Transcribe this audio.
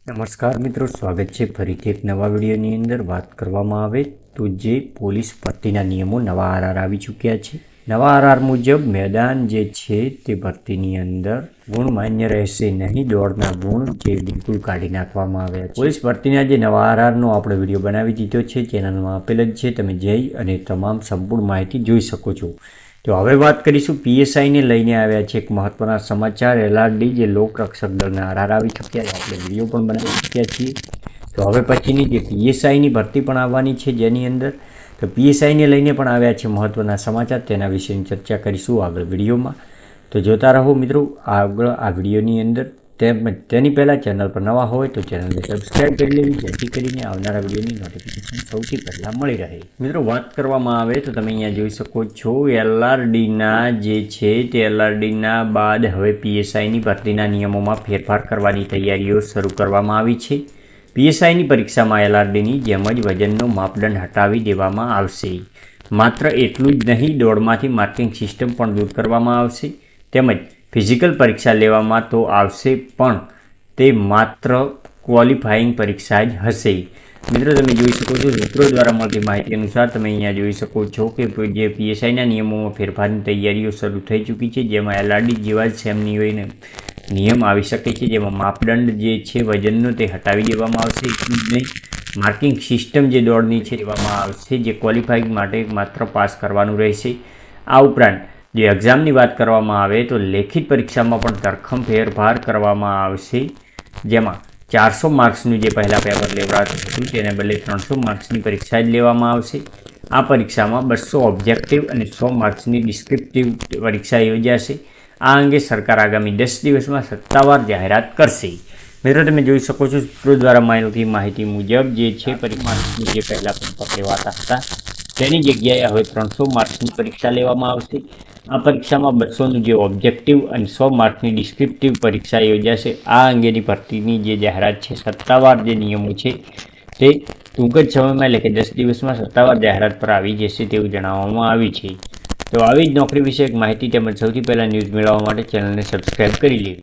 નમસ્કાર મિત્રો, સ્વાગત છે ફરીથી એક નવા વિડીયોની અંદર. વાત કરવામાં આવે તો જે પોલીસ ભરતીના નિયમો નવા આરઆર આવી ચૂક્યા છે. નવા આરઆર મુજબ મેદાન જે છે તે ભરતીની અંદર ગુણ માન્ય રહેશે નહીં. દોડના ગુણ જે બિલકુલ કાઢી નાખવામાં આવ્યા છે. પોલીસ ભરતીના જે નવા આરઆરનો આપણે વિડીયો બનાવી દીધો છે, ચેનલમાં આપેલ જ છે, તમે જઈ અને તમામ સંપૂર્ણ માહિતી જોઈ શકો છો. તો હવે વાત કરીશું પીએસઆઈને લઈને આવ્યા છે એક મહત્વના સમાચાર. એલઆરડી જે લોકરક્ષક દળના આરઆર આવી ચૂક્યા છે, આપણે વિડીયો પણ બનાવી ચૂક્યા છીએ. તો હવે પછીની જે પીએસઆઈની ભરતી પણ આવવાની છે, જેની અંદર તો પીએસઆઈને લઈને પણ આવ્યા છે મહત્વના સમાચાર. તેના વિશેની ચર્ચા કરીશું આગળ વિડીયોમાં. તો જોતા રહો મિત્રો આગળ આ વિડીયોની અંદર. તેની પહેલાં ચેનલ પર નવા હોય તો ચેનલને સબસ્ક્રાઈબ કરી લેવી, જેથી કરીને આવનારા વિડીયોની નોટિફિકેશન સૌથી પહેલાં મળી રહે. મિત્રો વાત કરવામાં આવે તો તમે અહીંયા જોઈ શકો છો એલઆરડીના જે છે તે એલઆરડીના બાદ હવે પીએસઆઈની ભરતીના નિયમોમાં ફેરફાર કરવાની તૈયારીઓ શરૂ કરવામાં આવી છે. પીએસઆઈની પરીક્ષામાં એલઆરડીની જેમ જ વજનનો માપદંડ હટાવી દેવામાં આવશે. માત્ર એટલું જ નહીં, દોડમાંથી માર્કિંગ સિસ્ટમ પણ દૂર કરવામાં આવશે. તેમજ ફિઝિકલ પરીક્ષા લેવામાં તો આવશે, પણ તે માત્ર ક્વોલિફાઈંગ પરીક્ષા જ હશે. મિત્રો તમે જોઈ શકો છો, સૂત્રો દ્વારા મળતી માહિતી અનુસાર તમે અહીંયા જોઈ શકો છો કે જે પીએસઆઈના નિયમોમાં ફેરફારની તૈયારીઓ શરૂ થઈ ચૂકી છે, જેમાં એલઆરડી જેવા જ સેમની હોય નિયમ આવી શકે છે, જેમાં માપદંડ જે છે વજનનો તે હટાવી દેવામાં આવશે. એટલું જ નહીં, માર્કિંગ સિસ્ટમ જે દોડની છે દેવામાં આવશે, જે ક્વોલિફાઈંગ માટે માત્ર પાસ કરવાનું રહેશે. આ ઉપરાંત જે એક્ઝામની વાત કરવામાં આવે તો લેખિત પરીક્ષામાં પણ ધરખમ ફેરફાર કરવામાં આવશે, જેમાં 400 માર્ક્સનું જે પહેલાં પેપર લેવડાતું હતું તેને બદલે 300 માર્ક્સની પરીક્ષા જ લેવામાં આવશે. આ પરીક્ષામાં 200 ઓબ્જેક્ટિવ અને 100 માર્ક્સની ડિસ્ક્રિપ્ટિવ પરીક્ષા યોજાશે. આ અંગે સરકાર આગામી 10 દિવસમાં સત્તાવાર જાહેરાત કરશે. મિત્રો તમે જોઈ શકો છો, સૂત્રો દ્વારા મળતી માહિતી મુજબ જે છે પરીક્ષાની જે પહેલાં પેપર લેવાતા હતા તેની જગ્યાએ હવે 300 માર્ક્સની પરીક્ષા લેવામાં આવશે. આ પરીક્ષામાં 200નું જે ઓબ્જેક્ટિવ અને 100 માર્ક્સની ડિસ્ક્રિપ્ટિવ પરીક્ષા યોજાશે. આ અંગેની ભરતીની જે જાહેરાત છે, સત્તાવાર જે નિયમો છે તે ટૂંક જ સમયમાં એટલે કે 10 દિવસમાં સત્તાવાર જાહેરાત પર આવી જશે તેવું જણાવવામાં આવ્યું છે. તો આવી જ નોકરી વિશે એક માહિતી તેમજ સૌથી પહેલાં ન્યૂઝ મેળવવા માટે ચેનલને સબસ્ક્રાઈબ કરી લેવી.